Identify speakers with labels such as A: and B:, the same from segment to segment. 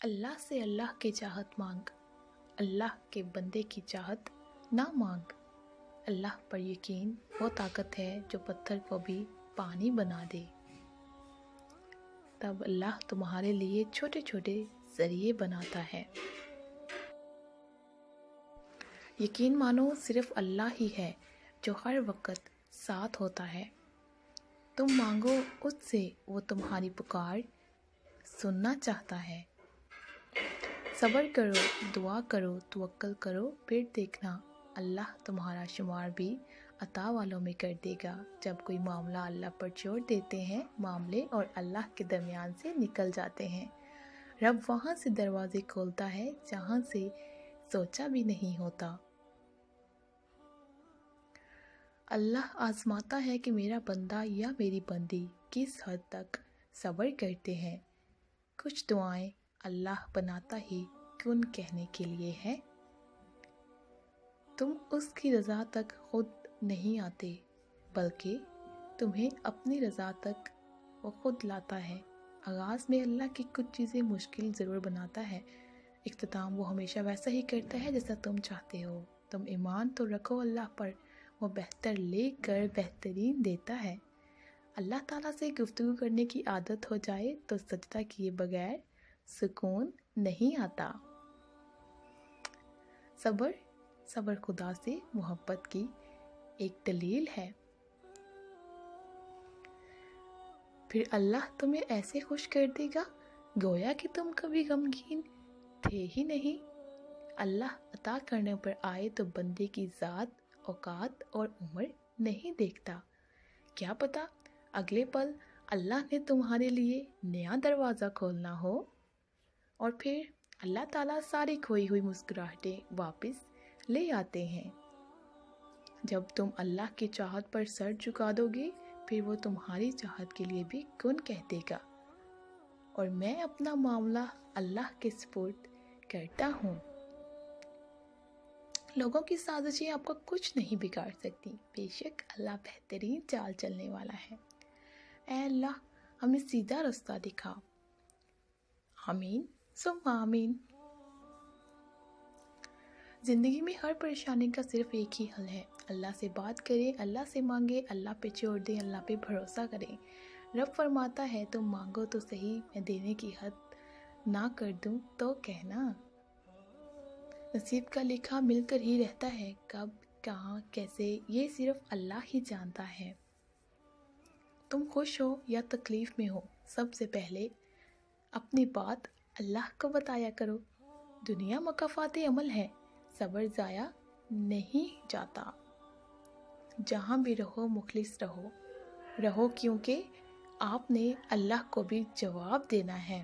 A: اللہ سے اللہ کی چاہت مانگ، اللہ کے بندے کی چاہت نہ مانگ۔ اللہ پر یقین وہ طاقت ہے جو پتھر کو بھی پانی بنا دے۔ تب اللہ تمہارے لیے چھوٹے چھوٹے ذریعے بناتا ہے۔ یقین مانو صرف اللہ ہی ہے جو ہر وقت ساتھ ہوتا ہے۔ تم مانگو اس سے، وہ تمہاری پکار سننا چاہتا ہے۔ صبر کرو، دعا کرو، توکل کرو، پھر دیکھنا اللہ تمہارا شمار بھی عطا والوں میں کر دے گا۔ جب کوئی معاملہ اللہ پر چھوڑ دیتے ہیں، معاملے اور اللہ کے درمیان سے نکل جاتے ہیں، رب وہاں سے دروازے کھولتا ہے جہاں سے سوچا بھی نہیں ہوتا۔ اللہ آزماتا ہے کہ میرا بندہ یا میری بندی کس حد تک صبر کرتے ہیں۔ کچھ دعائیں اللہ بناتا ہی کن کہنے کے لیے ہے۔ تم اس کی رضا تک خود نہیں آتے، بلکہ تمہیں اپنی رضا تک وہ خود لاتا ہے۔ آغاز میں اللہ کی کچھ چیزیں مشکل ضرور بناتا ہے، اختتام وہ ہمیشہ ویسا ہی کرتا ہے جیسا تم چاہتے ہو۔ تم ایمان تو رکھو اللہ پر، وہ بہتر لے کر بہترین دیتا ہے۔ اللہ تعالیٰ سے گفتگو کرنے کی عادت ہو جائے تو سجدہ کیے بغیر سکون نہیں آتا۔ صبر خدا سے محبت کی ایک دلیل ہے۔ پھر اللہ تمہیں ایسے خوش کر دے گا گویا کہ تم کبھی غمگین تھے ہی نہیں۔ اللہ عطا کرنے پر آئے تو بندے کی ذات، اوقات اور عمر نہیں دیکھتا۔ کیا پتا اگلے پل اللہ نے تمہارے لیے نیا دروازہ کھولنا ہو، اور پھر اللہ تعالیٰ ساری کھوئی ہوئی مسکراہٹیں واپس لے آتے ہیں۔ جب تم اللہ کی چاہت پر سر جھکا دو گے، پھر وہ تمہاری چاہت کے لیے بھی کن کہہ دے گا، اور میں اپنا معاملہ اللہ کے سپرد کرتا ہوں۔ لوگوں کی سازشیں آپ کو کچھ نہیں بگاڑ سکتی، بے شک اللہ بہترین چال چلنے والا ہے۔ اے اللہ ہمیں سیدھا رستہ دکھا۔ آمین ثم آمین۔ زندگی میں ہر پریشانی کا صرف ایک ہی حل ہے، اللہ سے بات کریں، اللہ سے مانگیں، اللہ پہ چھوڑ دیں، اللہ پہ بھروسہ کریں۔ رب فرماتا ہے تم مانگو تو صحیح، میں دینے کی حد نہ کر دوں تو کہنا۔ نصیب کا لکھا مل کر ہی رہتا ہے، کب، کہاں، کیسے، یہ صرف اللہ ہی جانتا ہے۔ تم خوش ہو یا تکلیف میں ہو، سب سے پہلے اپنی بات اللہ کو بتایا کرو۔ دنیا مکافات عمل ہے، صبر ضائع نہیں جاتا۔ جہاں بھی رہو مخلص رہو کیونکہ آپ نے اللہ کو بھی جواب دینا ہے۔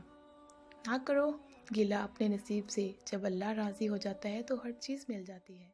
A: نہ کرو گلہ اپنے نصیب سے، جب اللہ راضی ہو جاتا ہے تو ہر چیز مل جاتی ہے۔